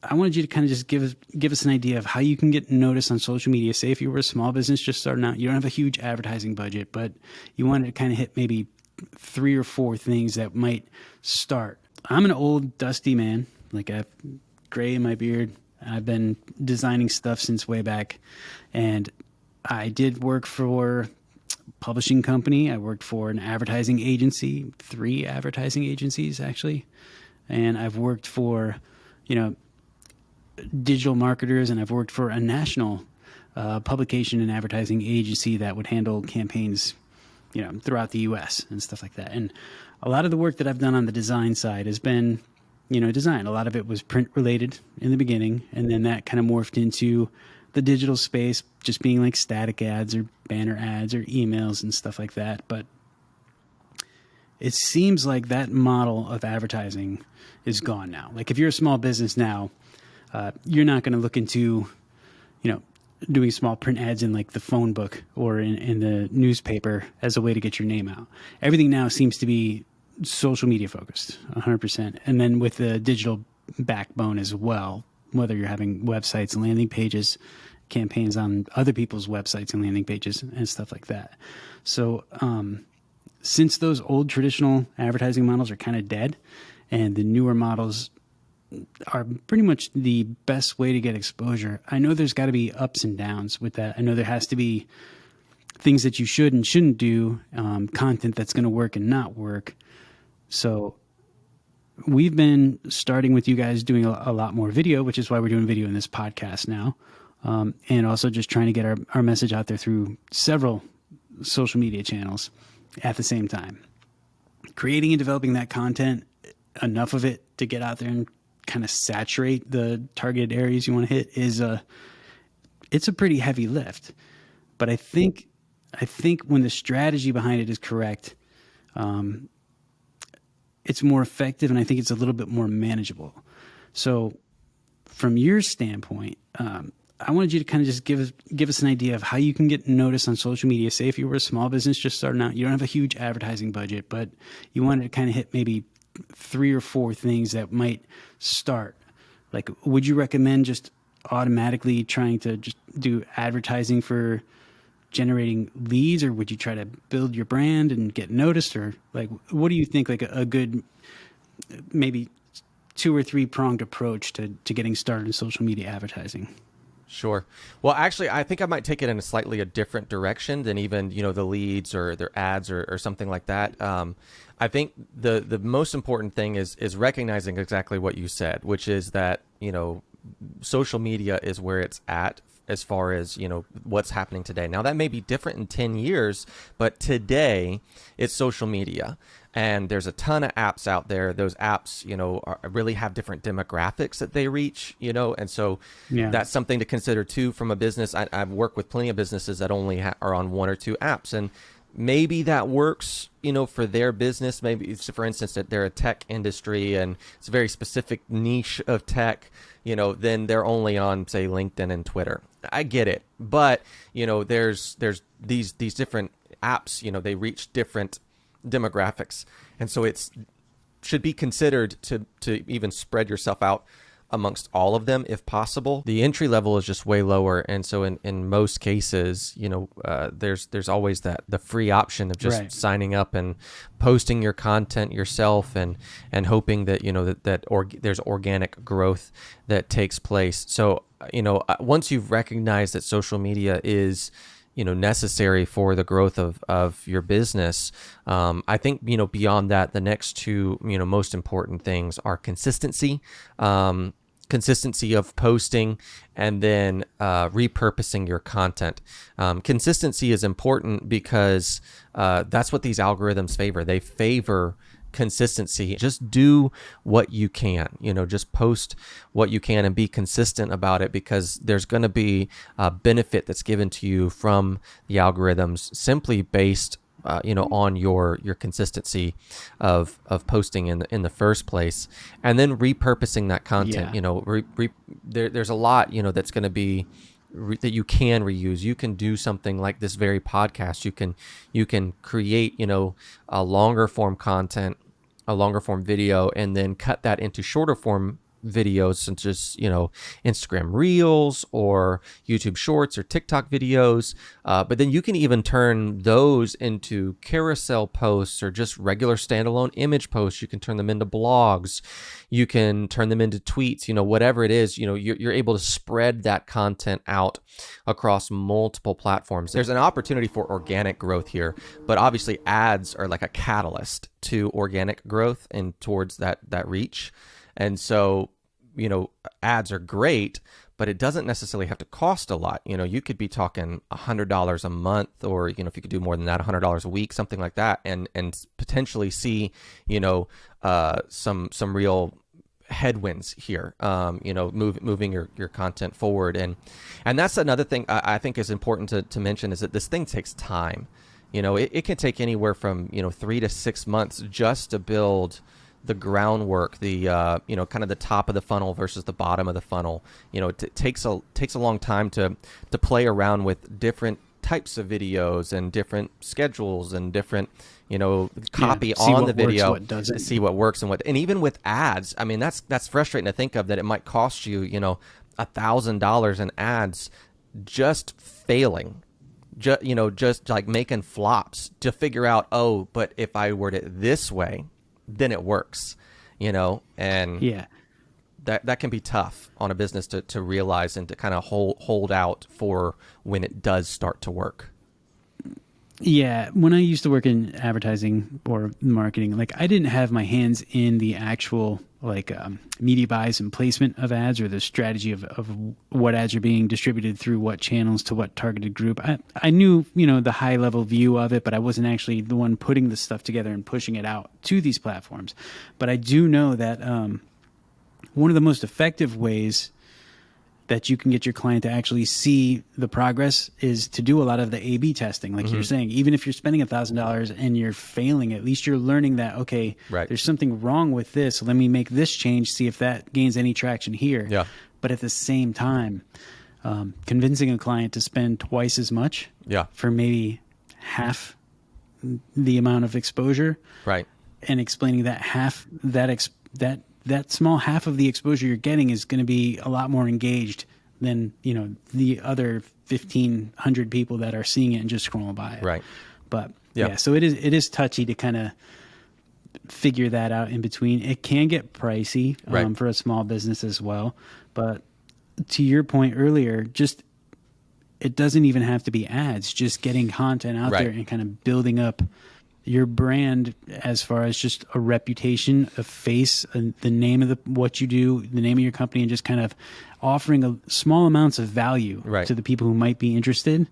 I wanted you to kind of just give us an idea of how you can get noticed on social media. Say if you were a small business just starting out, you don't have a huge advertising budget, but you wanted to kind of hit maybe 3 or 4 things that might start. I'm an old dusty man, like I have gray in my beard. I've been designing stuff since way back, and I did work for a publishing company. I worked for an advertising agency, 3 advertising agencies actually, and I've worked for, digital marketers, and I've worked for a national publication and advertising agency that would handle campaigns, throughout the U.S. and stuff like that. And a lot of the work that I've done on the design side has been, design. A lot of it was print related in the beginning, and then that kind of morphed into the digital space, just being like static ads or banner ads or emails and stuff like that. But it seems like that model of advertising is gone now. Like if you're a small business now, you're not going to look into, doing small print ads in like the phone book or in the newspaper as a way to get your name out. Everything now seems to be social media focused, 100%. And then with the digital backbone as well, whether you're having websites and landing pages, campaigns on other people's websites and landing pages and stuff like that. So since those old traditional advertising models are kind of dead and the newer models are pretty much the best way to get exposure, I know there's got to be ups and downs with that. I know there has to be things that you should and shouldn't do, content that's going to work and not work. So we've been starting with you guys doing a lot more video, which is why we're doing video in this podcast now. And also just trying to get our message out there through several social media channels at the same time. Creating and developing that content, enough of it to get out there and kind of saturate the targeted areas you want to hit it's a pretty heavy lift. But I think when the strategy behind it is correct, it's more effective, and I think it's a little bit more manageable. So from your standpoint, I wanted you to kind of just give us an idea of how you can get noticed on social media. Say if you were a small business just starting out, you don't have a huge advertising budget, but you wanted to kind of hit maybe 3 or 4 things that might start. Like, would you recommend just automatically trying to just do advertising for generating leads, or would you try to build your brand and get noticed? Or like, what do you think like a good maybe 2 or 3 pronged approach to getting started in social media advertising? Sure. Well, actually, I think I might take it in a different direction than even, the leads or their ads or something like that. I think the most important thing is recognizing exactly what you said, which is that, social media is where it's at as far as, what's happening today. Now, that may be different in 10 years, but today it's social media. And there's a ton of apps out there. Those apps, really have different demographics that they reach, and so that's something to consider too from a business. I've worked with plenty of businesses that only are on 1 or 2 apps, and maybe that works, for their business. Maybe it's, for instance, that they're a tech industry and it's a very specific niche of tech, then they're only on, say, LinkedIn and Twitter. I get it. But, there's these different apps, they reach different demographics, and so it's should be considered to even spread yourself out amongst all of them if possible. The entry level is just way lower, and so in most cases, there's always the free option of just signing up and posting your content yourself and hoping that there's organic growth that takes place. So once you've recognized that social media is necessary for the growth of your business, I think, beyond that, the next 2, most important things are consistency of posting, and then repurposing your content. Consistency is important because that's what these algorithms favor. They favor consistency. Just do what you can, just post what you can and be consistent about it, because there's going to be a benefit that's given to you from the algorithms simply based on your consistency of posting in the first place, and then repurposing that content. There's a lot that's going to be that you can reuse. You can do something like this very podcast. You can create a longer form content, a longer form video, and then cut that into shorter form videos such as, Instagram Reels or YouTube Shorts or TikTok videos. But then you can even turn those into carousel posts or just regular standalone image posts. You can turn them into blogs. You can turn them into tweets, whatever it is, you're able to spread that content out across multiple platforms. There's an opportunity for organic growth here, but obviously ads are like a catalyst to organic growth and towards that reach. And so, ads are great, but it doesn't necessarily have to cost a lot. You could be talking $100 a month, or, if you could do more than that, $100 a week, something like that, and potentially see, some real headwinds here, moving your content forward. And that's another thing I think is important to mention, is that this thing takes time. It can take anywhere from, 3 to 6 months just to build the groundwork, the kind of the top of the funnel versus the bottom of the funnel. It takes a long time to play around with different types of videos and different schedules and different copy on the video to see what works and even with ads. I mean, that's frustrating to think of, that it might cost you $1,000 in ads just failing, just like making flops to figure out, oh, but if I word it this way, then it works, and yeah, that can be tough on a business to realize and to kind of hold out for when it does start to work. Yeah, when I used to work in advertising or marketing, like I didn't have my hands in the actual media buys and placement of ads, or the strategy of what ads are being distributed through what channels to what targeted group. I knew, the high level view of it, but I wasn't actually the one putting the stuff together and pushing it out to these platforms. But I do know that one of the most effective ways that you can get your client to actually see the progress is to do a lot of the A/B testing, like you're saying. Even if you're spending $1,000 and you're failing, at least you're learning that, okay, right, there's something wrong with this. Let me make this change, see if that gains any traction here. Yeah. But at the same time, convincing a client to spend twice as much for maybe half the amount of exposure, right, and explaining that that small half of the exposure you're getting is going to be a lot more engaged than, the other 1,500 people that are seeing it and just scrolling by it. Right. But so it is touchy to kind of figure that out in between. It can get pricey for a small business as well. But to your point earlier, it doesn't even have to be ads, just getting content out there and kind of building up your brand as far as just a reputation, a face, the name of what you do, the name of your company, and just kind of offering small amounts of value to the people who might be interested.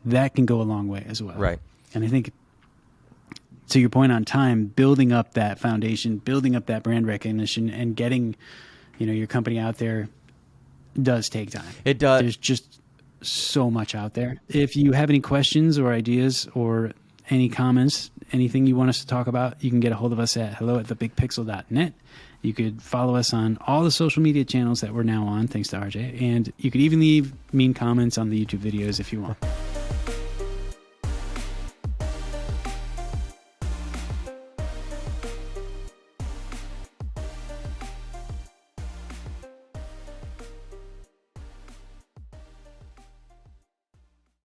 That can go a long way as well. Right. And I think, to your point on time, building up that foundation, building up that brand recognition, and getting, your company out there does take time. It does. There's just so much out there. If you have any questions or ideas or any comments, anything you want us to talk about, you can get a hold of us at hello@thebigpixel.net. You could follow us on all the social media channels that we're now on, thanks to RJ. And you could even leave mean comments on the YouTube videos if you want.